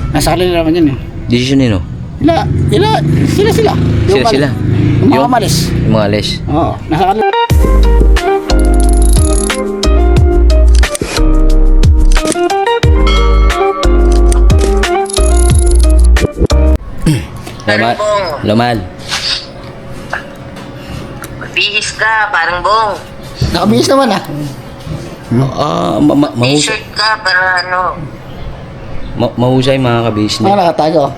Nasa kanila naman yun eh. Desisyon nino? Sila. Sila. Yung mga malis. Yung mga alis. Oo, nasa kanila. Lamal. Lamal. Bihis ka, parang bong. Nakabihis naman ah. T-shirt ka para ano. Mahusay mga kabis Mga nakatago.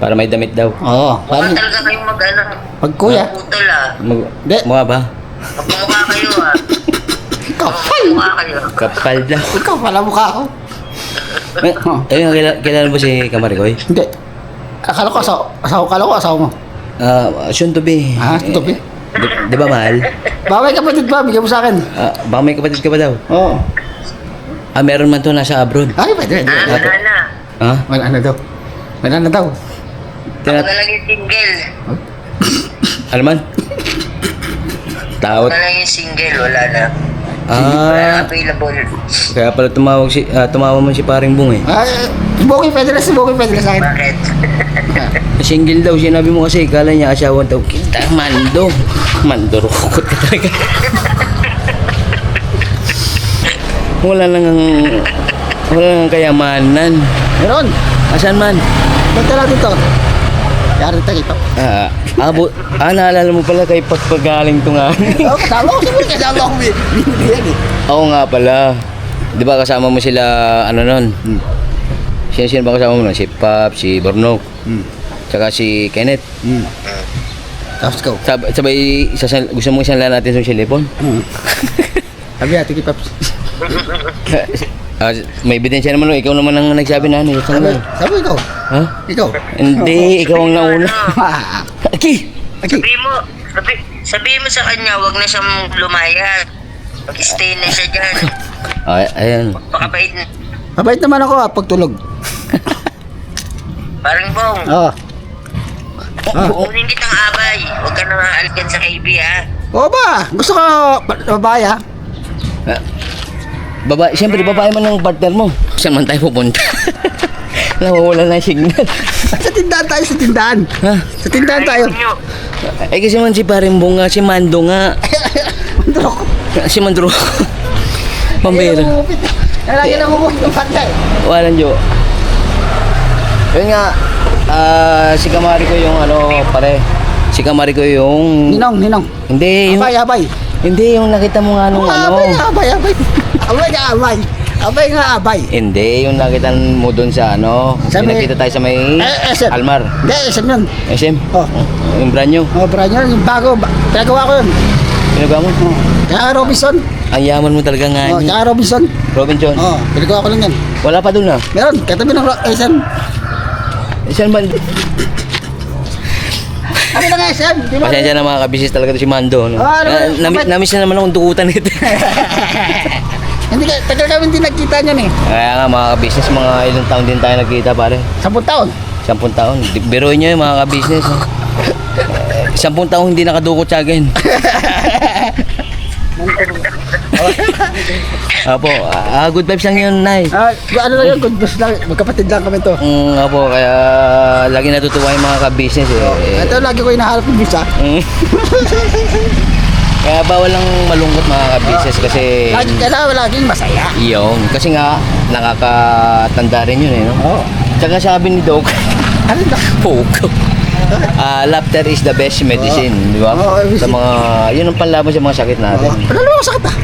para may damit daw. Oo. Mukha talaga kayong mag-ano. Pag kuya. Putol ah. Hindi. Mukha ba? Magmumukha kayo ah. Kapal. Magmumukha kayo. Kapal daw. Ikaw pala mukha ako. Ayun, kilala mo si Kamarikoy? Hindi. Akala ko asawa mo. Soon to be. Ito ba? Di ba mahal? Baway kapatid ba? Bigyan mo sa akin. Baka may kapatid ka ba daw? Oo. Meron man to nasa abroad. Ay, pwede. Wala na. Ha? Wala na daw. Ako na lang yung single. Ano man? Ako Taot. na lang yung single, wala na. Wala na available. Kaya pala tumawa man si paring Bung eh. Si Bogi pwede na sa akin. Bakit? Single daw, sinabi mo kasi, kala niya asawa daw. Kita, mando. Mandurukot ka talaga. Wala nang kayamanan. Meron. Asan man? Punta natin to. Yari tayo ito. Naalala mo pala kay pagpagaling to nga. Oo, kasama ko siguro. Kasama ko binibigyan eh. Oo nga pala. Di ba kasama mo sila, ano nun? Sino ba kasama mo nun? Si Pap, si Bornok, tsaka si Kenneth. Tapos go. Sabay, gusto mo isang natin sa silipon? Sabi natin kay Paps. May ebidensya naman, ikaw naman ang nagsabi na ano. Sabi ikaw. Ha? Ikaw. Hindi, ikaw ang nauna. Aki! Sabihin mo sa kanya, wag na siyang lumayas. Mag-stay na siya dyan. Ayan. Pakabait na. Mabait naman ako pagtulog. Parang bong. Oo. Kunin kitang abay. Huwag ka nang aalikan sa KB ha. Oo ba? Gusto ko babae ah. Babae, siyempre babae man ng partner mo. Saan man tayo pupunta? Nawawala na yung signal. Sa tindahan tayo, sa tindahan. Ha? Sa tindahan tayo. Kasi man si paring Bung nga, si Mando nga. Mandurok. Si Mandro. Pambira. Lagi na humupit ng partner. Walang jo. Yun nga, si Kamari ko yung pare. Si Kamari ko yung... Ninong. Hindi, yung... Abay. Hindi, yung nakita mo nga nung Abay. Abay nga abay. Hindi, yung nakita mo doon sa Sa may- nakita tayo sa may SM. Almar. Hindi, SM yun. SM? Oh. Yung brand new. Brand yun, yung bago. Pinagawa ko yun. Pinagawa mo? Kaya Robinson. Ang yaman mo talaga nga. Kaya Robinson. Robin John. Pinagawa ko lang yan. Wala pa doon Meron, katabi ng SM. Saan ba? Kami ng SM. Di ba? Pasensya na mga kabisis talaga to si Mando. No? Bakit? Namiss na naman akong dukutan nito. Hindi, tagal kami hindi nagkita niyan eh. Kaya nga mga kabisnes, mga ilang taon din tayo nagkita pare. 10 taon. 10 taon. Biruin nyo yung mga kabisnes. 10 taon hindi nakadukot sa akin. Apo, good vibes lang yun, Nay. Ano lang yun, good boss lang. Magkapatid lang kami to. Apo, kaya lagi natutuwa yung mga kabisnes eh. Ito lagi ko hinahanap yung bisa. Kaya bawal lang malungkot mga kabisnes kasi... Kailangan laging masaya. Yung, kasi nga, nakakatanda rin yun eh, no? Oo. Tsaka sabi ni Doc, Ano na? Pogo. Laughter is the best medicine, di ba? Oo, Sa mga, yun ang panlaban sa mga sakit natin. Ano naman sakit ah?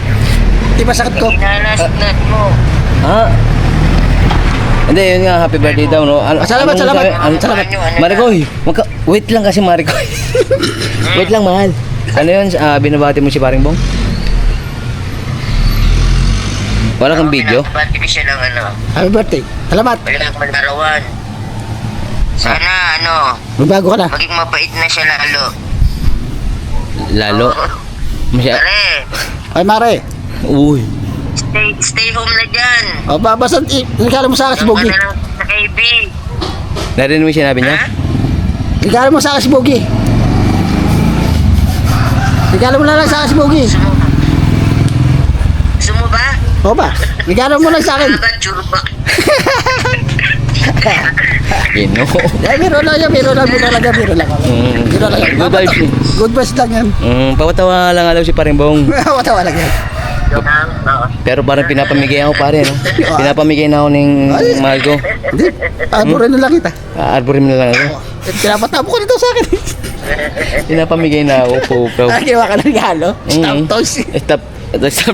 Di ba sakit ko? Inanasnat mo. Ha? Hindi, yun nga, happy birthday daw, no? Salamat. Maricoy, wait lang kasi Maricoy. Wait lang, mahal. Ano yun, binabati mo si paring Bong? Wala kang video? Pati ko siya lang Happy birthday. Salamat. wala kang malarawan. Sana Magbago ka na. maging mabait na siya lalo. Lalo? Pare, Ay Mare. Uy. stay home na dyan. Basta regalo mo sa akin si Bogi. Ano lang sa KB. Narinig mo yung sinabi niya? Regalo mo sa akin si Bogi. Regalo mo na lang sa akin si Bogi. Gusto mo ba? O ba? Regalo mo lang sa akin. Agad, churba. Ino. Biro lang yan, biro lang. Biro lang. Good vibes. Good vibes lang yan. Pawatawa lang alam si Paringbong. Tawa lang yan. Joke lang. Oo. Pero parang pinapamigay ako pare, no? Pinapamigay na ako ng mahal ko. Hindi, rin na lang kita. Arborin mo na lang ako. Pinapatabo ko nito sa akin. Pinapamigay na ako, pukaw. Ginawa ka ng regalo. Stamp toys. Stop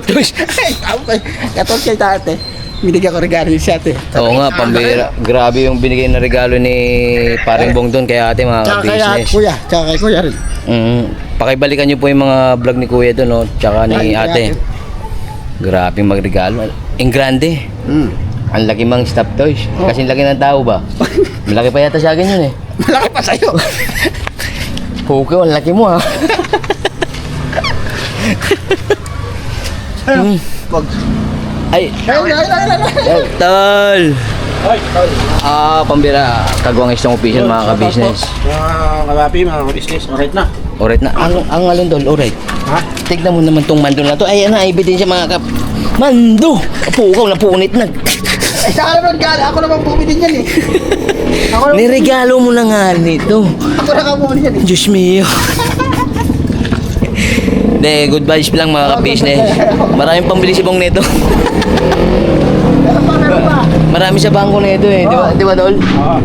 toys. Stamp toys. Katong kay tate. Binigyan ko regalo niya siya ate. Oo nga, pambira. Grabe yung binigay na regalo ni Paringbong doon kay ate mga Tsaka kay business. kuya. Tsaka kay kuya rin. Pakibalikan nyo po yung mga vlog ni kuya doon, no? Tsaka ni ate. Grabe magregalo. Ang grande. Ang laki mang stop toys. Kasing laki ng tao ba? Malaki pa yata sa akin yun eh. Malaki pa sa'yo. Pukaw, ang laki mo ha. Wag. Ay, Ay. tol. Pambira. Kagwang istong official mga ka-business. Mga kabapi, mga business, alright na. Alright na. Ang alon tol, alright. Ha? Tignan mo naman tong mando na to. Ay, ano, ebidensya mga kap... Mando! Pukaw na punit na. Ay, saka naman gala. Ako naman bumili niyan eh. Ako naman, Niregalo mo na nga nito. ako naman bumili niyan eh. Diyos mio. De, good vibes lang mga ka-business. Maraming pambili si Bong nito. Meron pa. Marami sa bangko nito eh. Di ba, Dol?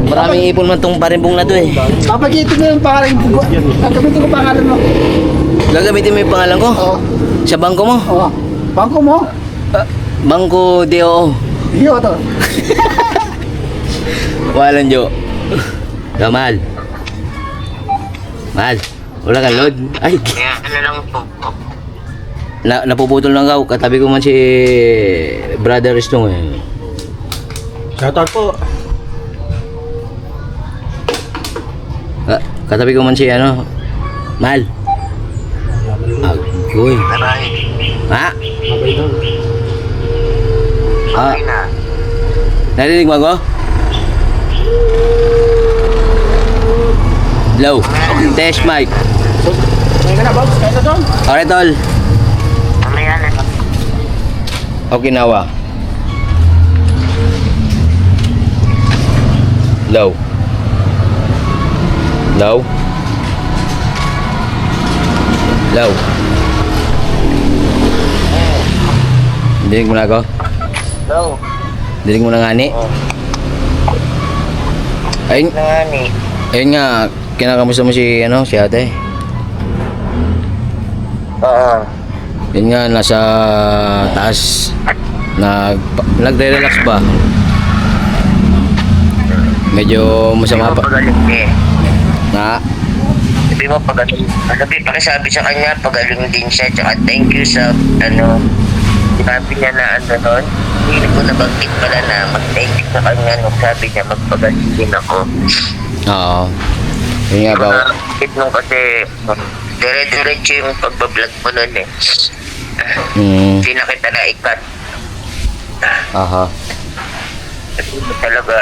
Maraming ipon man tong Parimbong na to eh. Papagitin mo yung pangalan ko. Gagamitin ko pangalan mo. Gagamitin mo yung pangalan ko? Oo. Sa bangko mo? Oo. Bangko mo? Bangko DO. Hindi ko to. Walang Jo. Mahal. Mahal. Wala kang load. Ay, Kaya ano lang po. napuputol lang ako. Katabi ko man si Brother Stong eh. Shoutout po. Katabi ko man si ano. Mahal. Agoy. Maray. Ha? Mabay daw. Okay na. Narinig mo ako? Low. Test mic. Kaya ka na, Bob. Kaya na doon. Alright, tol. Mamaya na. Okinawa. Low. Low. Low. Dinig mo na ako? Go. Dinig mo na nga ni? Ayun, Nangani. ayun nga, kinakamusta mo si, ano, si ate? Oo. Yun nga, nasa taas. Nagre-relax ba? Medyo masama pa. Pagaling eh. Na? Sabi mo pagaling. Sabi, pakisabi sa kanya, pagaling din siya. Tsaka thank you sa, sabi niya na nun. Hindi ko nabanggit pala na mag-thank you sa kanya nung sabi niya magpagaling din ako. Oo. Yun nga ba? Bakit nung kasi, dire-diretso yung pagbablog mo nun eh. Hindi na kita na ikat. Aha. Talaga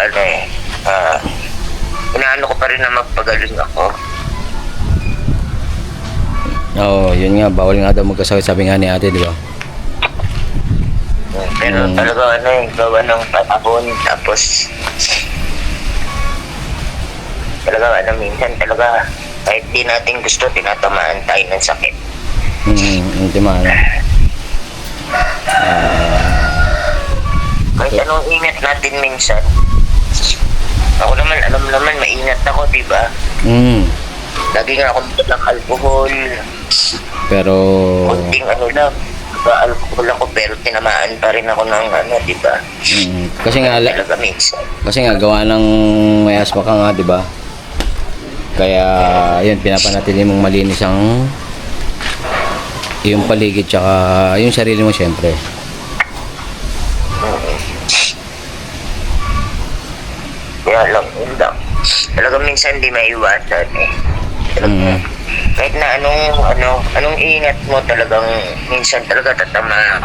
inaano ko pa rin na magpagaling ako. Oo, yun nga, bawal nga daw magkasakit, sabi nga ni ate, di ba? Pero talaga gawa ng patapon. Tapos talaga minsan talaga kahit di natin gusto, tinatamaan tayo ng sakit. Hindi man. Kahit anong ingat natin minsan. Ako naman, alam naman, maingat ako, di ba? Lagi nga akong ng alcohol. Pero, Kunting lang. Diba, alcohol ako, pero tinamaan pa rin ako ng di ba? kasi nga, Talaga minsan. gawa ng may asma ka nga, di ba? Kaya, yun, pinapanatili mong malinis ang yung paligid, tsaka yung sarili mo, syempre. Kaya lang, yun lang. Talaga minsan di maiwasan eh. Talaga, kahit na anong ingat mo talagang minsan talaga tatamaan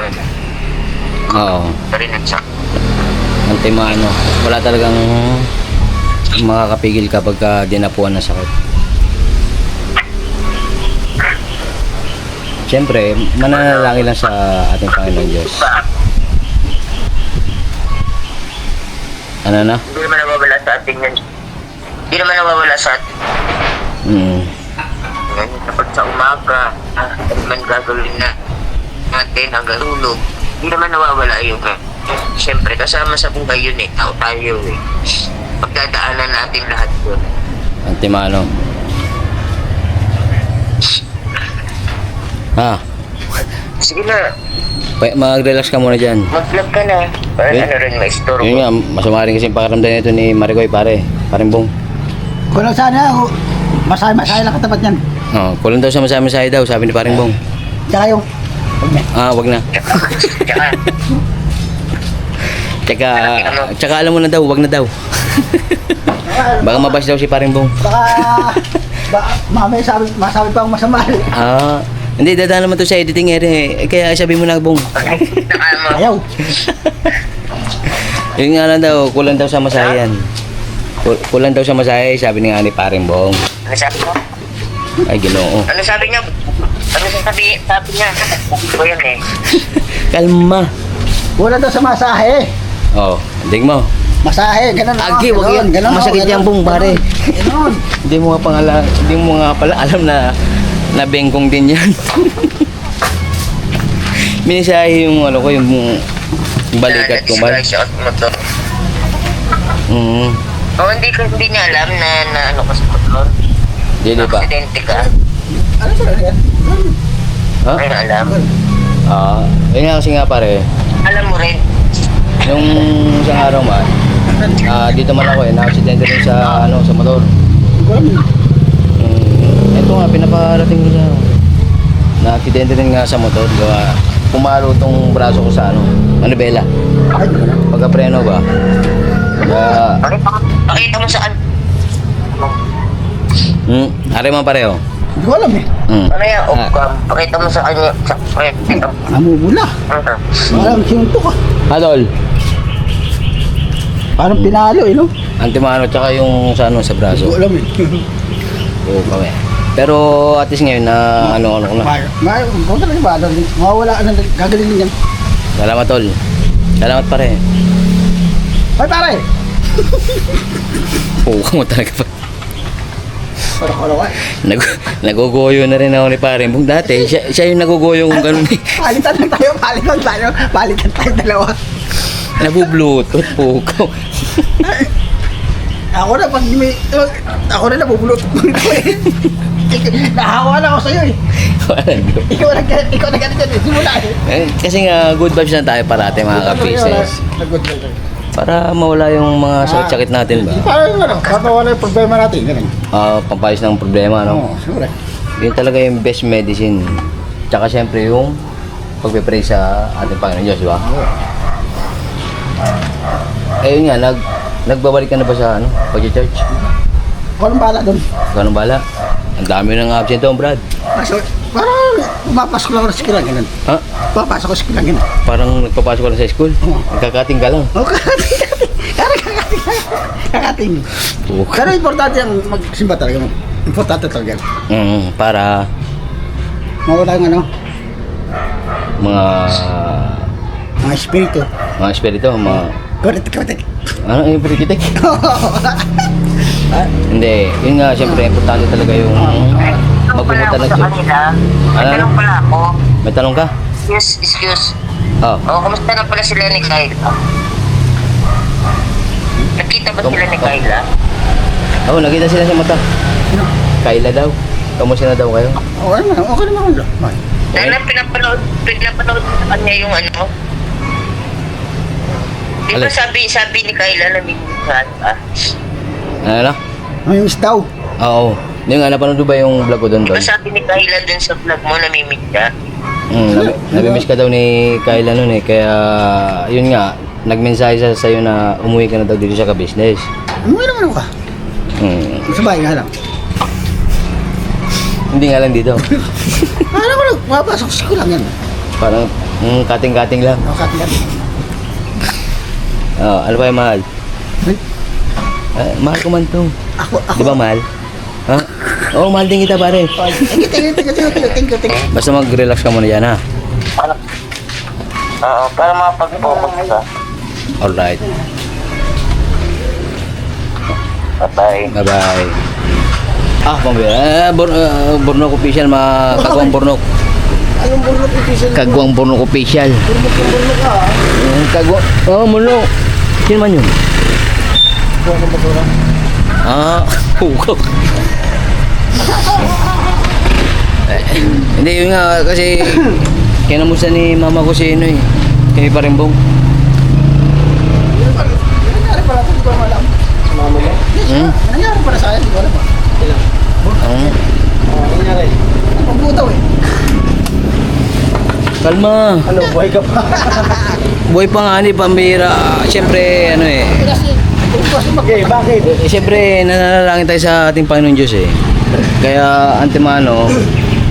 Oo. pa rin at sakit. Antimano. Wala talagang makakapigil kapag dinapuan ng sakit. Siyempre, mananalangin lang sa ating Panginoon Diyos. Diba? Ano na? Hindi naman nawawala sa atin yan. Hindi naman nawawala sa atin. Ngayon, kapag sa umaga, ano man gagawin na natin hanggang tulog, hindi naman nawawala yung siyempre, kasama sa buhay yun eh. Tao tayo eh. Pagdadaanan natin lahat yun. Antimano. Ha? Sige na, Mag-relax ka muna dyan. mag-vlog ka na. Para Eh? ano rin, maistoro Yun ko. nga, masama rin kasi yung pakiramdam nito ni Maricoy, pare. Parang bong. Kulang sana ako. Masaya lang katapat yan. Oh, kulang daw sa masaya daw, sabi ni paring bong. Tsaka yung... Wag na. Tsaka, Tsaka alam mo na daw, wag na daw. Baka mabash daw si paring bong. Baka mamaya masabi pa akong masama. Hindi, dadaan naman to sa editing area eh. Kaya sabi mo na bong. Ayaw. Yun nga lang daw, kulang daw sa masayan. Kulang daw sa masaya, sabi ni nga ni paring bong. ano sabi mo? Ay, ginoo. Ano sabi niya? Ano sabi niya? Ko yan eh. Kalma. Wala daw sa masahe. Oh, dig mo. Masahe, ganun. Agi, wag yan. Masakit yan, bong, pare. Ganun. Hindi mo nga pala alam na bengkong din yan. Minisahe yung ano ko, yung balikat ko man. Na-disguise mo to. Hindi niya alam na ano ka sa motor. Di ba? Aksidente ka. Ano ba yan? Ha? Ay, alam. Yun nga kasi nga pare, Alam mo rin. yung isang araw man, dito man ako na-aksidente rin sa sa motor. Ito nga, pinaparating ko siya. Na-aksidente rin nga sa motor. Gawa, pumalo tong braso ko sa manibela. Pagka-preno ba? Pakita mo saan. Are man pareho. Hindi ko alam eh. Ano yan? Off-cam. Pakita mo sa kanya. Namumula. Parang sinto ka. Adol, Parang pinalo eh, no? antimano tsaka yung sa sa Hindi braso. ko alam eh. Oo, kami. Pero at least ngayon na ano ko na. Kung talaga ba? Mawawala ka ng gagalingin yan. Salamat tol. Salamat pare. Hoy pare! Oo, mo talaga pa. Parang kalawa eh. Nagugoyo na rin ako ni pare. Bung dati, siya yung nagugoyo kung ganun eh. Palitan tayo dalawa. Nabublutot po ko. Ako na pag may... Ako na nabubulot. Nahawa na ako sa'yo eh. Ikaw na ganito eh. Simula eh. Kasi nga, good vibes na tayo parati mga ka-business. Para mawala yung mga sakit-sakit natin ba? Parang ano, para wala yung problema natin. Ganun. Pampayos ng problema, no? Oo, siyempre. Yun talaga yung best medicine. Tsaka syempre yung pagpipray sa ating Panginoon Diyos, di ba? Yun nga, nagbabalik ka na ba sa pag-church? Walang bala doon. Ganun bala? Ang dami ng absent doon, Brad. So, parang pumapasok lang ako sa eskwela, ganun. Ha? Pumapasok ako sa eskwela, ganun. Parang nagpapasok ka na sa school? Nagkakating ka lang. O, kakating. Puka. Pero importante ang magsimba talaga. Importante talaga. Para Mawala yung ano, mga espiritu. espiritu, Kawatik. ano yung perikitik? Hindi, yun nga, siyempre, importante talaga yung magpupunta ng sa church. kanila. May Ano? tanong pala ako. May tanong ka? Excuse. Oh. Kamusta na pala sila ni Kyla? Nakita ba sila ni Kyla? Nakita sila sa mata. Kaila daw. Kamusta na daw kayo? Okay naman ulo. Dahil pinapanood ko sa kanya yung ano. Di ba Alin? sabi ni Kyla na minsan Ano? May miss daw. Oo. Yung nga, napanood ba yung vlog ko doon Di ba doon? sabi ni Kyla dun sa vlog mo namimit ka? Nabimiss ka daw ni Kyla noon eh. Kaya, yun nga, nagmensahe siya sa'yo na umuwi ka na daw dito sa ka-business. Umuwi naman ako ka. Sa bahay nga lang. Hindi nga lang dito. Ano ko lang, mapasok sa eskwela yan. Parang, kating-kating lang. Kating. Ano ba yung mahal? Mahal ko man to. Ako. Di ba mahal? Ha? Oo, mahal din kita pare. Thank you. Basta mag-relax ka muna dyan ha. Oo, para makapag-focus ka. Alright. Bye-bye. Bye-bye. Pambira. Bornok official, mga kagwang Bornok. Anong burlok official? Kagwang Bornok official. Burlok ka ah. Kagwang, Bornok. Sino man yun? Buwan ng basura. Hukaw. Hindi, yun nga, kasi kinamusta ni mama ko si kay Parimbong. Nangyari pala ito, di ko alam. Mama mo? Nangyari pala sa akin, di ko alam ah. Nangyari? Pagputaw eh. Kalma. Ano, buhay ka pa? Buhay pa nga ni pambira. Siyempre, Kasi, Okay, bakit? siyempre, nananalangin tayo sa ating Panginoon Diyos eh. Kaya, antemano,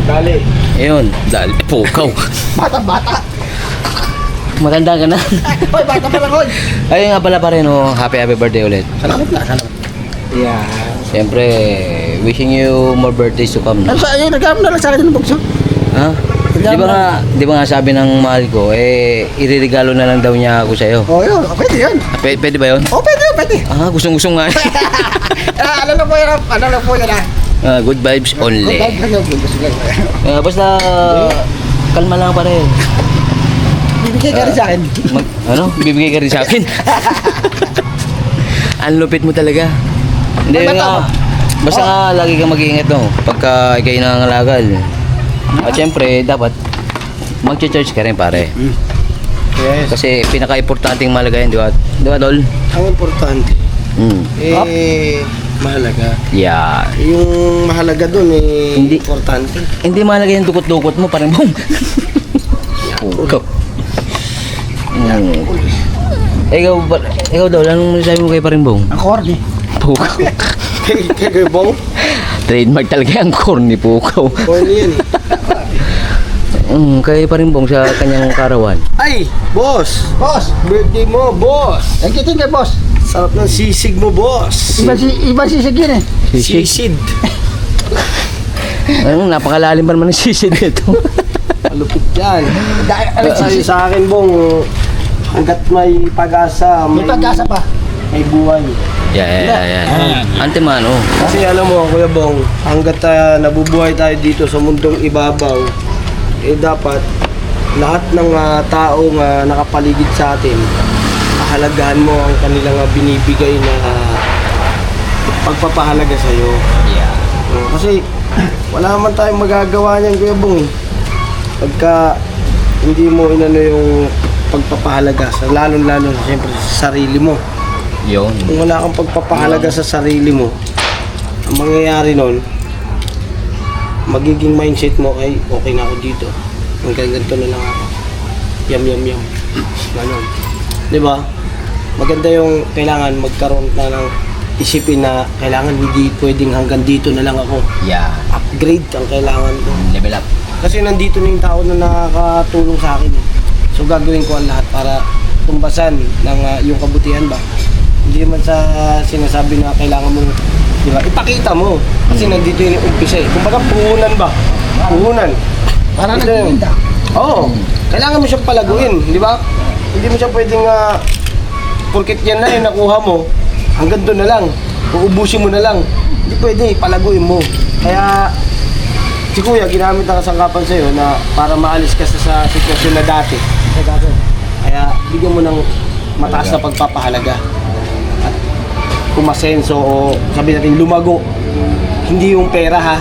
Dali. ayun, dahil pukaw. bata-bata. Matanda ka na. Hoy, bata pa lang, hoy. Ayun nga pala pa rin, happy birthday ulit. Salamat na, salamat. Yeah. Siyempre, wishing you more birthdays to come. Ano sa iyo, nagkaroon na lang sa akin ng bukso. Ha? Di ba nga sabi ng mahal ko, iririgalo na lang daw niya ako sa'yo. Oh, yun. Pwede yun. Pwede ba yun? Oh, pwede yun, pwede. Gustong-gusto nga. Ano lang po yun, ano lang po yun ah. Good vibes only. Good vibes lang yun, gusto lang. Basta, kalma lang pa rin. Bibigay ka rin sa akin. Bibigay ka rin sa akin. Ang lupit mo talaga. Hindi Ay, nga. Basta nga, lagi kang mag-iingat pagka ikay nangangalagal. At syempre, dapat mag-charge ka rin pare. Yes. Kasi pinaka-importanting mahalaga yun, di ba? Di ba, Dol? Ang importante, mahalaga. Yeah. Yung mahalaga dun Hindi. importante. Hindi mahalaga yung dukot-dukot mo, parang boom. Ikaw. Ikaw daw, anong sabi mo kay Parimbong? Ang corny. Pukaw. Kay Bong, Trademark talaga ang corny pukaw. corny yan eh. Kay Parimbong sa kanyang karawan. Ay, boss! Boss, Birthday mo, boss! thank you, boss. Sarap ng sisig mo, boss! Iba sisig yun eh. Sisig. Sisid. Napakalalim pa naman ng sisid nito. Malupit yan. Ano Sabi sisig? sa akin, Bong, hanggat may pag-asa, May pag-asa pa. may buhay. Yan. Antemano. Kasi alam mo, Kuya Bong, hanggat nabubuhay tayo dito sa mundong ibabaw, dapat lahat ng taong nakapaligid sa atin, pahalagahan mo ang kanilang binibigay na pagpapahalaga sa'yo. Yeah. Kasi wala naman tayong magagawa niyan, Kuya Bong. Pagka hindi mo inano yung pagpapahalaga, lalo-lalo siyempre sa sarili mo. Yun. Kung wala kang pagpapahalaga sa sarili mo, ang mangyayari nun, magiging mindset mo ay okay na ako dito. Hanggang ganito na lang ako. Yum. Ganon. Di ba? Maganda yung kailangan magkaroon na ng isipin na kailangan hindi pwedeng hanggang dito na lang ako. Yeah. Upgrade ang kailangan ko. Level up. Kasi nandito na yung tao na nakakatulong sa akin. So gagawin ko ang lahat para tumbasan ng yung kabutihan ba. Hindi man sa sinasabi na kailangan mo, di ba? Ipakita mo. Kasi nandito yung umpisa eh. Kumbaga puhunan ba? Puhunan. Para Ito yun. nagtitinda. Oo. Kailangan mo siyang palaguin, di ba? Hindi mo siya pwedeng porket yan na yung nakuha mo, hanggang doon na lang. Uubusin mo na lang. Hindi pwede, palaguin mo. Kaya si Kuya, ginamit ang kasangkapan sa'yo na para maalis ka sa sitwasyon na dati. Kaya bigyan mo ng mataas na pagpapahalaga. At kumasenso o sabi natin lumago. Hindi yung pera ha,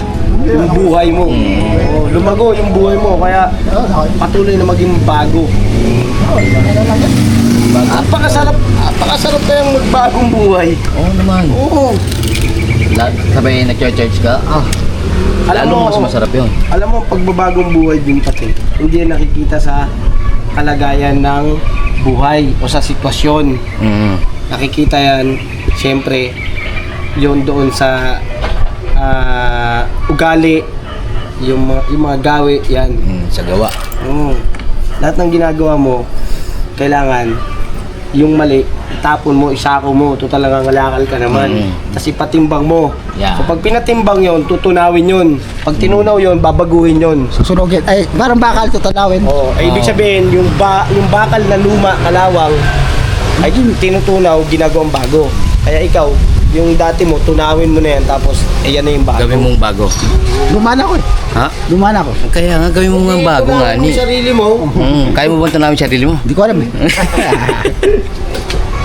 yung buhay mo. Oo, lumago yung buhay mo. Kaya patuloy na maging bago. Napakasarap na yung magbagong buhay. Oo naman. Oo. Sabay nag-charge ka? Lalo mas masarap yun. Alam mo, pagbabagong buhay din pati, hindi yan nakikita sa kalagayan ng buhay o sa sitwasyon. Nakikita yan, siyempre, yun doon sa ugali, yung mga gawi, yan. Sa gawa. Lahat ng ginagawa mo, kailangan yung mali, tapon mo, isako mo, ito talagang ngalakal ka naman. Tapos ipatimbang mo. Yeah. So pag pinatimbang yon, tutunawin yon. Pag tinunaw yon, babaguhin yon. Susunogin. Ay, parang bakal tutanawin. Oo, ay ibig sabihin, yung bakal na luma, kalawang, ay tinutunaw, ginagawang bago. Kaya ikaw, yung dati mo, tunawin mo na yan, tapos ayan na yung bago. Gawin mong bago. Lumana ko eh. Ha? Lumana ko. Kaya nga, gawin mo nga bago nga Tunawin mo ni. yung sarili mo, Kaya mo ba namin sarili mo? Hindi ko alam eh.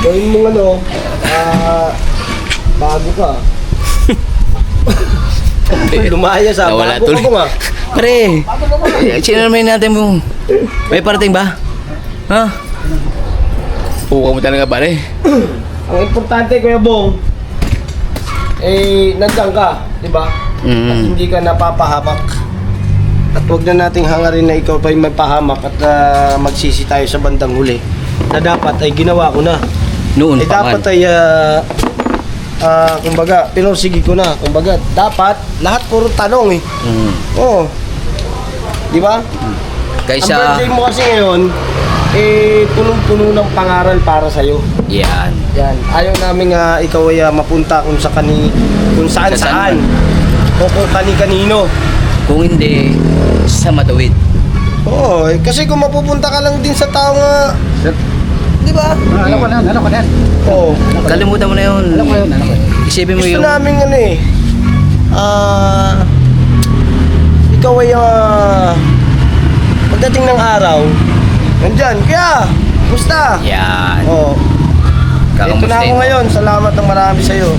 gawin mo bago ka. Lumaya sa Nawala bago tuloy. ka nga. Pare, sino naman natin mo? May parating ba? Ha? Puka mo talaga pare. Ang importante, Kuya Bong, nandiyan ka, di ba? At hindi ka napapahamak. At huwag na nating hangarin na ikaw pa yung magpahamak at magsisi tayo sa bandang huli. Na dapat ay ginawa ko na. Noon pa man. Dapat ay, kumbaga, pinursigi ko na. Kumbaga, dapat, lahat puro tanong eh. Oo. Di ba? Ang Kaysa, birthday mo kasi ngayon, punong-puno ng pangaral para sa'yo. yan. Yan. Ayaw namin ikaw ay mapunta kung saan Sa saan. saan O kung kani-kanino. Kung hindi, sa matuwid. Oo, kasi kung mapupunta ka lang din sa tao nga, di ba? Alam ko na yan. Oo. Kalimutan mo na yun. Alam ko yun. Isipin mo Gusto yung... namin ikaw ay pagdating ng araw, nandyan, kaya, gusta? Yan. Oo. Ito na ako ngayon, salamat ng marami sa'yo.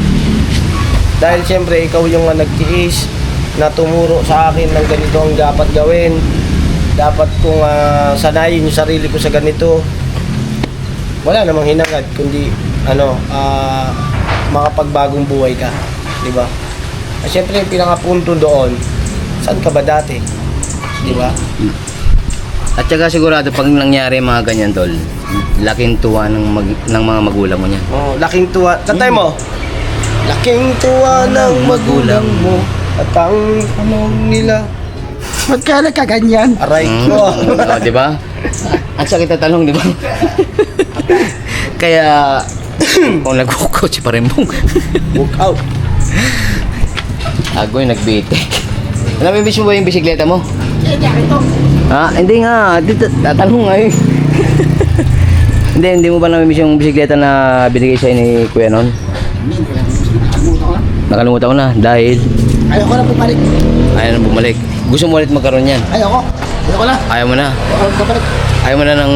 Dahil siyempre, ikaw yung nagtiis na tumuro sa akin ng ganito ang dapat gawin. Dapat kong sanayin yung sarili ko sa ganito. Wala namang hinangad, kundi makapagbagong buhay ka. Di ba? At siyempre, yung pinakapunto doon, saan ka ba dati? Di ba? At saka sigurado pag nangyari mga ganyan tol, laking tuwa ng mga magulang mo niyan. Oh, laking tuwa. Tatay mo. Laking tuwa ng magulang mo at ang tanong nila. Ba't ka nagkaganyan? Aray ko. Oh, di ba? Ang sakit na talong, di ba? Kaya kung nagkukotse pa rin mong Walk out. agoy nagbitik. Namimiss mo ba yung bisikleta mo? Hindi, ito. Ha? Hindi nga. Dito, tatanong nga eh. Hindi mo ba namimiss yung bisikleta na binigay sa'yo ni Kuya noon? Nakalimutan ko na dahil Ayoko na bumalik. ayaw na bumalik. Gusto mo ulit magkaroon yan? Ayoko na. Ayaw mo na. Ayoko na bumalik. Ayaw mo na ng...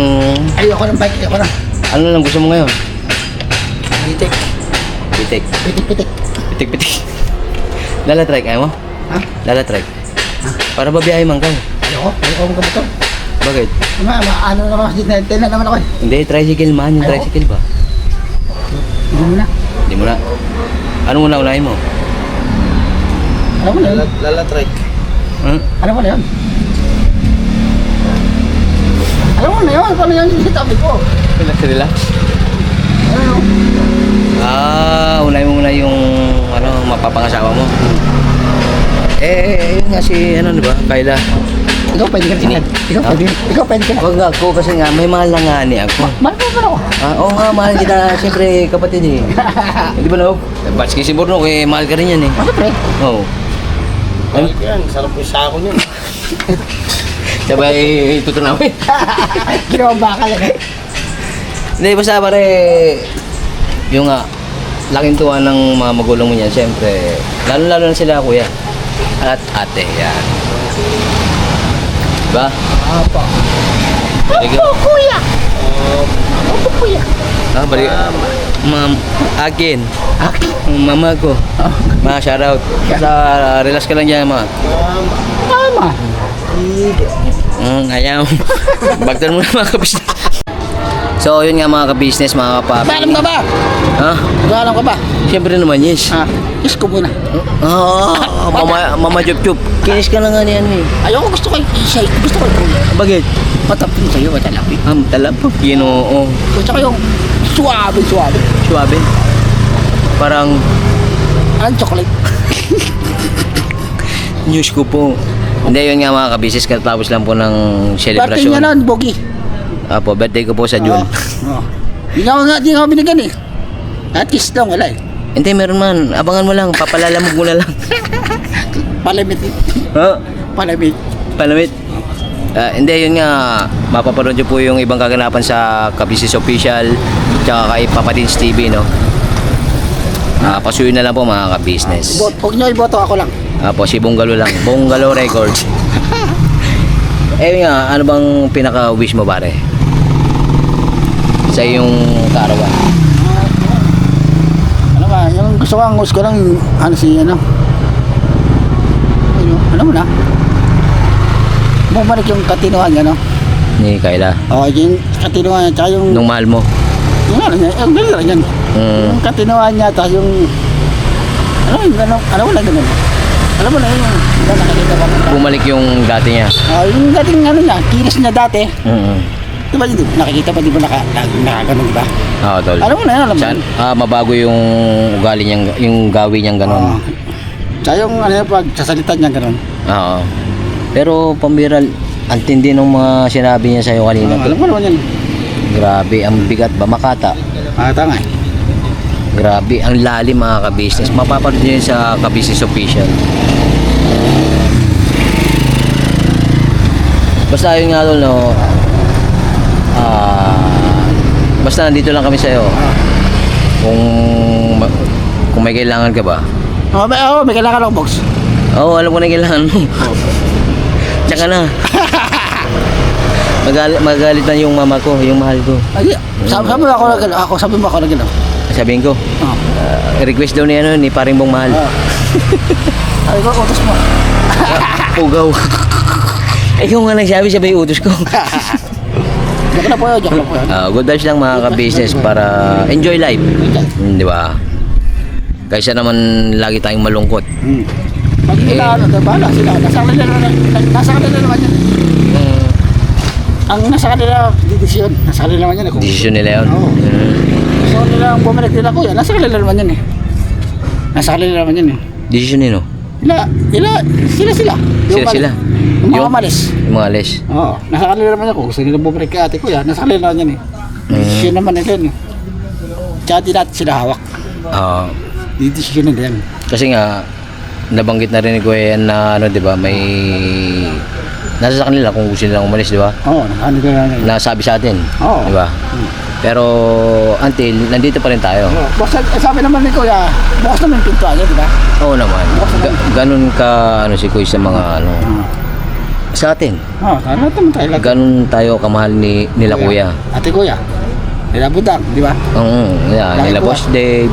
Ayoko ng bike. Ayoko na. Ano lang gusto mo ngayon? Pitik. Pitik. Pitik. Pitik. Lalatrek, ayaw mo? Ha? Lalatrek. Para babiyahe man ka. Ayoko ng kabuto. Bakit? Ano naman, din na naman ako eh. Hindi, tricycle man. Yung Ayaw. tricycle ba? Hindi mo na. Hindi mo na. Ano muna unahin mo? Alam mo na yun. Lalatrek. Alam mo na yun. Alam mo na yun. Kung ano yan yung sitabi ko. Relax. Ano? Unahin mo muna yung mapapangasawa mo. Yun nga si, di ba? Kayla. Ikaw pwede ka na. Ikaw pwede ka na. Huwag nga ako kasi nga, may mahal na nga ni ako. Mahal mo ba ako? Oo nga, mahal kita. Siyempre, kapatid eh. Di ba no? Baski si Borno, mahal ka rin yan eh. Siyempre. Oo. Ay, yan. Sarap yung sako niyan. Sabay, tutunawin. Ginawa bakal eh. Hindi, basta pare, yung laking tuwa ng mga magulang mo niyan, siyempre, lalo-lalo na sila kuya at ate, yan. Diba? Apa. Sige. Kuya. Opo, kuya. Balik. Ma'am, akin. Aki. Mama ko. Ma, shoutout. Basta, relax ka lang dyan, ma. Tama. Ayaw. Bagtan mo na mga kabisnes. So, yun nga mga kabisnes, mga kapapi. Alam ka ba? Ha? Alam ka ba? Siyempre naman, yes. Kiss ko muna. Mama Chup Chup. Kinis ka na nga niyan eh. Ayoko, gusto ko siya. Gusto ko yung Bakit? matapin sa'yo, matalapin. Talap. Ginoo. Gusto ko yung suwabe. Suwabe. Parang Ang chocolate. news ko po. Hindi, yun nga mga kabisnes, katapos lang po ng Birthday niya celebration. nun, Bogi. Apo, birthday ko po sa June. Hindi nga ako binigyan eh. At kiss lang, wala eh. Hindi, meron man. Abangan mo lang. Papalalamog mo na lang. Palamit eh. Ha? Palamit. Palamit. Hindi, yun nga. Mapapanood nyo po yung ibang kaganapan sa Kabisnes Official tsaka kay Papa Dins TV, no? Pasuyin na lang po mga ka-business. Huwag nyo iboto, ako lang. Si Bunggalo lang. Bunggalo Records. Nga, ano bang pinaka-wish mo pare? Sa iyong karawan. Ano ba, yung gusto ko lang, ano mo na? Bumalik yung katinuhan niya, no? Ni Kayla. Yung katinuhan niya, tsaka yung... Nung mahal mo. Yung ano niya, yung gano'n yan. Yung katinuhan niya, tsaka yung... Ano mo na gano'n? Alam mo na yun, nakikita ba mo? Bumalik yung dati niya. Yung dating ano niya, kinis niya dati. Mm-hmm. Diba, nakikita pa, di ba nakaganon, di ba? Oo, tol. Alam mo na yun, alam mo. Mabago yung ugali niyang, yung gawi niyang gano'n. Tsaka yung ano yung pagsasalita niya gano'n. Oo. Pero pambiral, ang tindi ng mga sinabi niya sa'yo kanina. Alam mo naman yan. Grabe, ang bigat ba? Makata. Tanga eh. Grabe, ang lalim mga ka-business. Mapapanood nyo yun sa ka-business official. Basta yun nga tol, no? Basta nandito lang kami sa'yo. Kung may kailangan ka ba? May kailangan ako, box. Oo, alam ko na yung kailangan mo. Tsaka na. Magalit na yung mama ko, yung mahal ko. Sabi mo ako na gano'n. Sabihin ko, request daw ni paring Bong Mahal. Sabi ko, utos mo. Pugaw. Ikaw nga nagsabi, siya ba yung utos ko? Joke na po yun. Good vibes lang mga ka-business para enjoy life. Di ba? Kaysa naman lagi tayong malungkot. Pag nila, bahala sila. Nasa kanila naman yan. Ang nasa kanila, desisyon. Nasa kanila naman yan. Desisyon nila yun. Oo. So nila ang bumalik nila kuya, nasa kanila naman yan eh. Nasa kanila naman yan eh. Desisyon nino? Sila. Sila. Yung mga malis. Yung mga alis. Oo. Nasa kanila naman yan. Kung gusto nila bumalik kay ate kuya, nasa kanila naman yan eh. Desisyon naman nila yan eh. Tsaka di natin sila hawak. Di desisyon nila yan. Kasi nga, nabanggit na rin ni Kuya yan na di ba, may nasa sa kanila kung gusto nilang umalis, di ba? Oo, Nasabi sa atin, Oo. di ba? Pero until nandito pa rin tayo. Basta sabi naman ni Kuya, bukas naman yung pintuan niya, di ba? Oo naman. Ganun ka si Kuya sa mga sa atin. Tama naman tayo lang. Ganun tayo kamahal nila Kuya. Ate Kuya, nila Budang, di ba? Nila Boss Dave,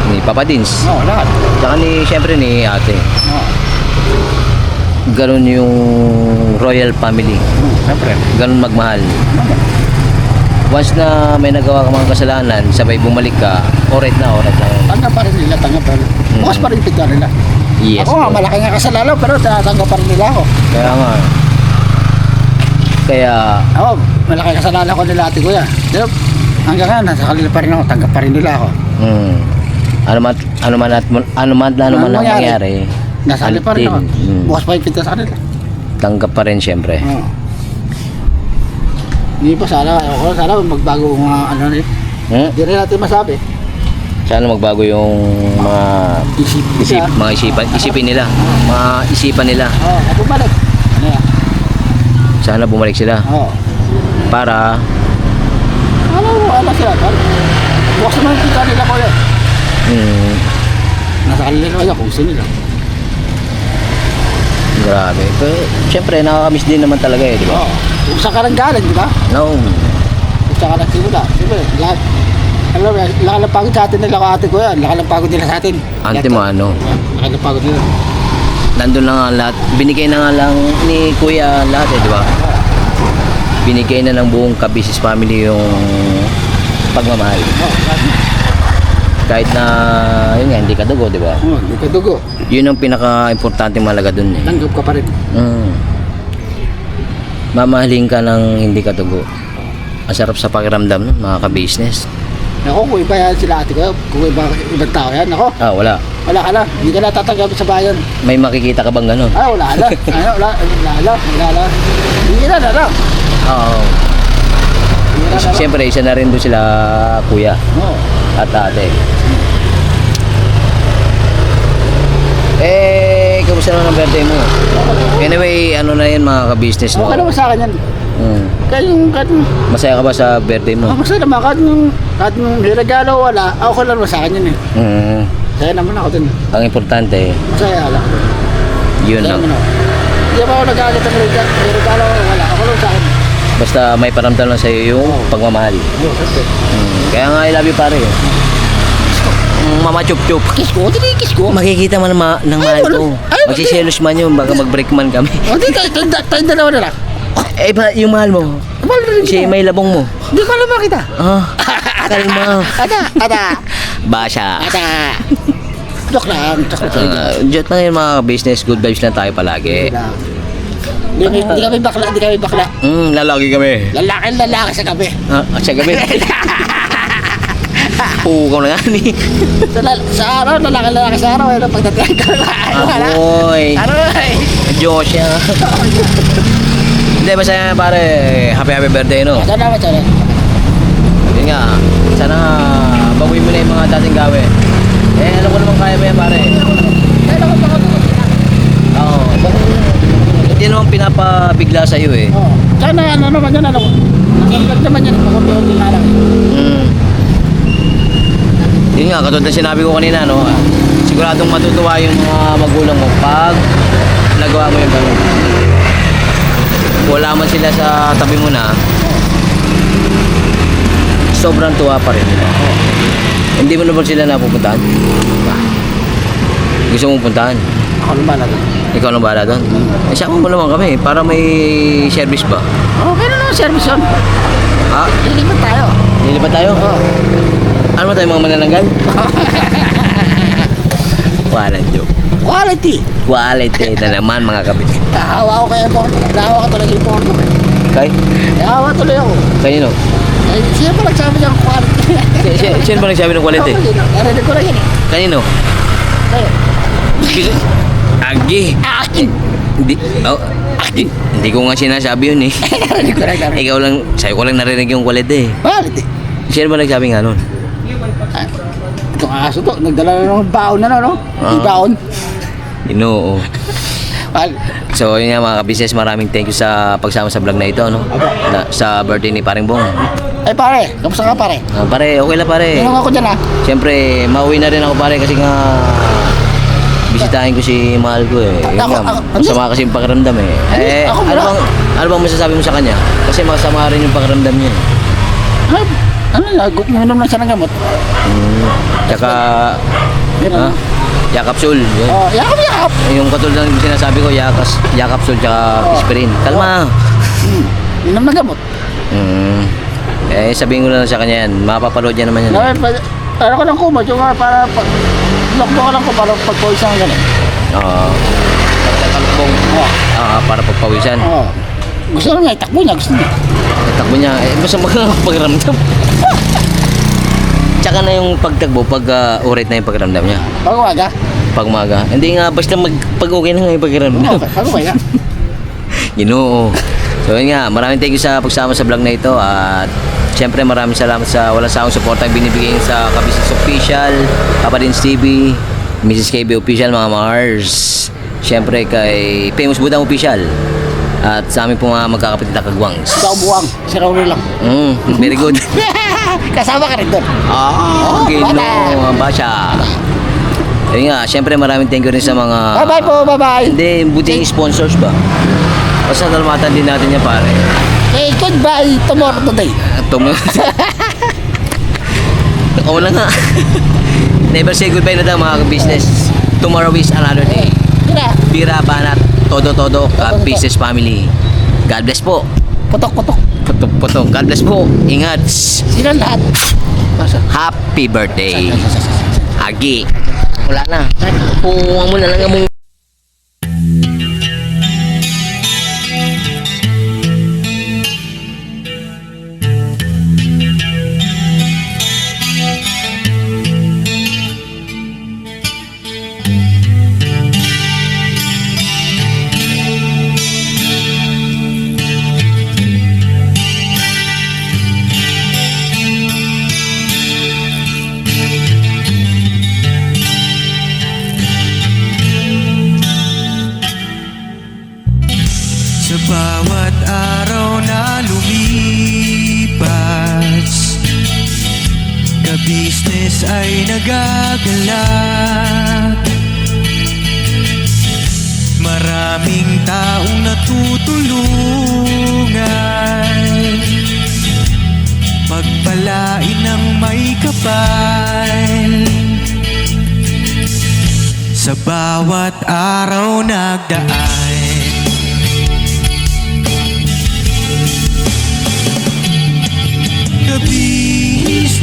ni Papa Dins. Lahat. Tsaka siyempre ni ate. Ganun yung royal family. Siyempre. Ganun magmahal. Once na may nagawa ka mga kasalanan, sabay bumalik ka, oret na yun. Tanggap pa rin nila. Bukas pa rin yung pintuan nila. Yes. Ako nga, malaki nga kasalanan, pero tanggap pa rin nila ako. Kaya nga. Ako, malaki kasalanan ko nila ate Kuya. Pero hanggang nga, nasa kanila pa rin ako, tanggap pa rin nila ako. Ano man ang mangyari, Nasa kanila pa rin ako. Bukas pa yung pintuan sa kanila. tanggap pa rin siyempre. Hindi pa sana magbago mga ano rin. Hindi rin natin masabi. Sana magbago yung mga isipin nila. Mga isipan nila. Bumalik. Ano yan? Sana bumalik sila. Para Ano sila? Bukas naman yung pintuan nila ko yan. Nasa kanila naman kung gusto nila. Grabe. Pero siyempre nakakamiss din naman talaga di ba? Kung saan ka nang galing, di ba? No. Kung saan ka nang simula. Siyempre, lahat. Alam mo, laki ng pagod sa atin nila ko ate ko yan. Laki ng pagod nila sa atin. Ante mo Laki ng pagod nila. nandun na nga lahat. Binigay na nga lang ni Kuya lahat di ba? Binigay na ng buong ka-business family yung pagmamahal. Kahit na, yun nga, hindi ka dugo, di ba? Hindi ka dugo. Yun ang pinaka-importante malaga dun eh. Tanggap ka pa rin. Mamahalin ka ng hindi ka dugo. Masarap sa pakiramdam, mga ka-business. Ako, kung iba yan sila ate ko, kung ibang tao yan, ako, Wala. wala ka na. Hindi ka na tatanggap sa bayan. May makikita ka bang gano'n? Wala na. Wala. Hindi na. Oo. Siyempre, isa na rin doon sila kuya at ate. Kamusta naman ang birthday mo? Anyway, ano na yan mga ka-business, no? Okay naman sa akin yan. kahit yung, Masaya ka ba sa birthday mo? masaya naman, kahit yung regalo wala, ako lang sa akin yun eh. Mm. Kaya naman ako dun. Ang importante, Masaya lang ako dun. yun Kaya lang. naman ako. Hindi ba ako nag-aalit ng regalo wala, ako lang sa akin. Basta may paramdam lang sa'yo yung pagmamahal. Oo, kasi. Kaya nga I love you pare. Mama chup chup. Kiss ko, kiss ko. Makikita man ng mahal wala. ko. Ay, wala. Magsiselos man yun, baka mag-break man kami. O, di tayo dalawa na lang. Eh, yung mahal mo, Mahal na rin si kita. may labong mo. Di ba naman kita? Ah, kalma. Ada. Basya. Joke lang. Jot lang yung mga business, good vibes lang tayo palagi. Di kami bakla. Lalaki kami. Lalaki sa gabi. Sa gabi. Pukaw na nga ni. Sa araw, lalaki sa araw. Ano, pagdating ka. Amoy. Aroy. Diyos yan. Hindi, basta pare, happy birthday, no? Sana. Yun nga, sana baguhin mo na yung mga dating gawin. Eh, alam ko naman kaya mo yan, pare. Kaya ako baka Oo, hindi naman pinapabigla sa'yo eh. Oo. Sana ano naman yan, ano. Nagagag naman yan. Pakunti-unti na lang. Yun nga, katulad na sinabi ko kanina, no? Siguradong matutuwa yung mga magulang mo pag nagawa mo yung gano'n. Wala man sila sa tabi mo na, sobrang tuwa pa rin nila. Hindi mo na ba sila napupuntahan? Gusto mong puntahan? Ako naman na doon. Ikaw nang bahala doon? Sama mo naman kami para may service ba? Okay na naman, service yun. Ha? Lilipat tayo. Lilipat tayo? Oo. Ano ba tayo mga manananggal? Walang joke. Quality. Quality na naman mga kabit. Nahawa ko kaya po. Nahawa ko talaga yung porno. Kay? Nahawa tuloy ako. Kanino? Eh, siya pa nagsabi niya ng quality. Sino ba nagsabi ng quality? Narinig ko lang yan eh. Kanino? Tayo. Agi. Akin. Hindi, oh, hindi ko nga sinasabi yun eh. Narinig ko lang. Ikaw lang, sa'yo ko lang narinig yung quality eh. Quality. Sino ba nagsabi nga nun? Itong aso to, nagdala na ng baon na no? Yung baon. Inoo. Well, So yun nga mga ka-business, maraming thank you sa pagsama sa vlog na ito, no? Sa birthday ni Paring Bong. ay pare, kamusta ka pare? Pare, okay lang pare. Tinong ako dyan ha. Siyempre, mauwi na rin ako pare kasi nga bisitahin ko si mahal ko eh. Yun Ako- nga, ako- masama kasi yung pakiramdam eh. ako Ano wala. bang masasabi mo sa kanya? Kasi masama rin yung pakiramdam niya. Ay, ano na, uminom lang siya ng gamot. Tsaka, Yun ha? ano. Yakapsul. Yun. Oh, yakap. Yung katulad ng sinasabi ko, yakapsul tsaka aspirin. Kalma. Inom ng gamot. Eh, sabihin ko na lang sa kanya yan. Mapapalood niya naman yan. Ay, ano ko lang kumot, yung para pag lokbo ko lang ko para pagpawisan ka ganun. Oo. Pagkakalubong. Para pagpawisan. Oo. Gusto na nga, itakbo niya, gusto niya. Takbo niya. Eh, basta magpakiramdam. Tsaka na yung pagtakbo, pag-urit na yung pakiramdam niya. Pag-umaga. Pag umaga. Hindi nga, basta pag okay na nga yung pakiramdam. Okay, pag-umaga. Ginoo. So yun nga, maraming thank you sa pagsama sa vlog na ito at syempre maraming salamat sa walang sawang suporta ang binibigay sa Ka-Business Official, Kapadins TV, Mrs. KB Official, mga Mars. Syempre kay Famous Budang Official at sa amin po mga magkakapatid na kagwangs. Ikaw buwang, si Raul lang. Very good. Kasama ka rin doon. Ginoo, basya. Yun nga, syempre maraming thank you rin sa mga Bye-bye po, bye-bye. Hindi, buti yung sponsors ba? Basta dalamatan din natin yan pare. Eh, goodbye tomorrow today. Oo na nga. Never say goodbye na daw mga business. Tomorrow is another day. Tira, Tira, banat, todo, ka-business family. God bless po. putok-putok. Putok. God bless po. Ingat. Sila lahat. Masa? Happy birthday. Agi. Wala na. Puwang mo na lang ang business ay nagagalak. Maraming taong natutulungan, pagpalain ng may kapal. Sa bawat araw nagdaan, ka-business,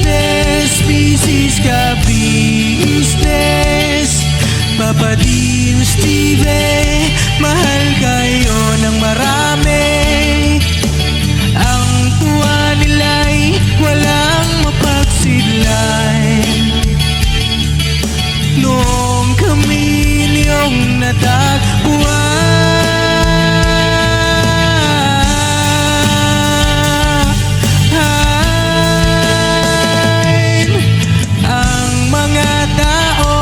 business ka-business. Papa Din, Steve, mahal kayo ng marami. Ang tuwa nila'y walang mapagsidlan. Noong kami niyong natagpuan. Ang mga tao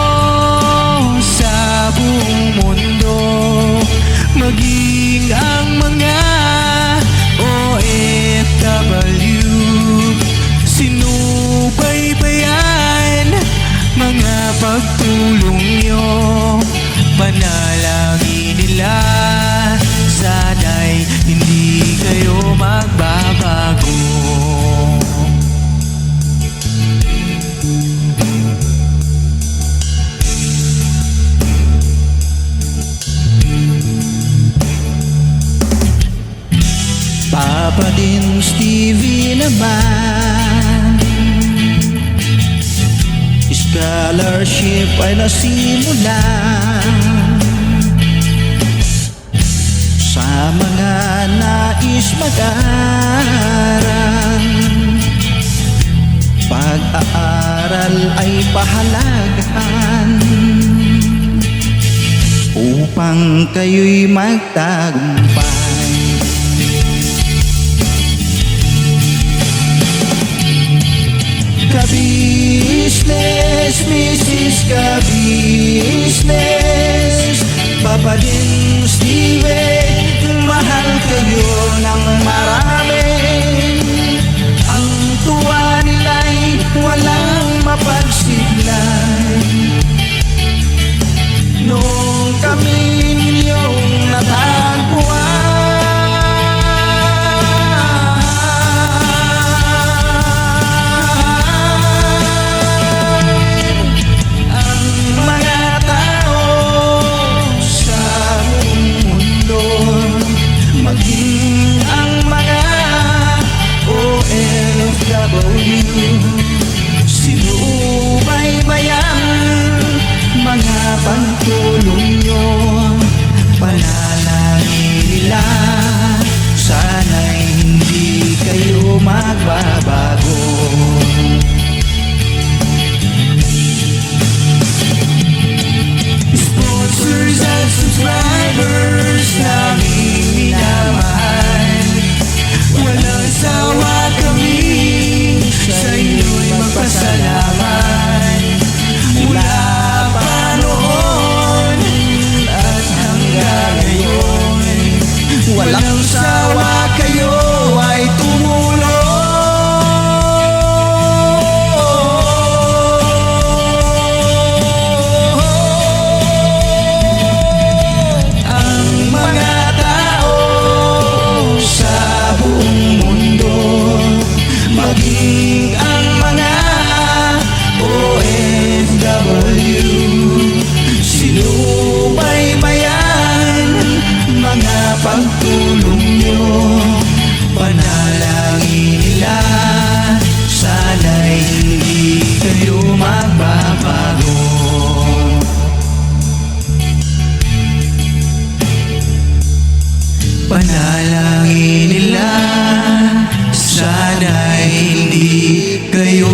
sa buong mundo, maging ang mga OFW, sinubaybayan mga pagtulong nyo. Panalangin nila, sana'y hindi kayo magbabago. Papa Din, Stevie naman, scholarship ay nasimula sa mga nais mag-aral. Pag-aaral ay pahalagahan upang kayo'y magtagumpay. Ka-business, Mrs. Ka-business, Papa Din, Steve, mahal kayo ng marami. Ang tuwa nila'y walang mapagsiglan. Noong kami ninyong natagpuan, sinubaybayan mga pagtulong nyo. Panalangin nila, sana'y hindi kayo magbabago. Sponsors at subscribers naming minamahal, walang sawa kami sa inyo'y magpasalamat. Mula pa noon at hanggang ngayon, walang sawa kayo ay tumulong. Ang mga tao sa buong mundo, maging ang mga OFW, sinubaybayan mga pagtulong nyo. Panalangin nila, sana'y hindi kayo magbabago. Panalangin nila, sana'y hindi kayo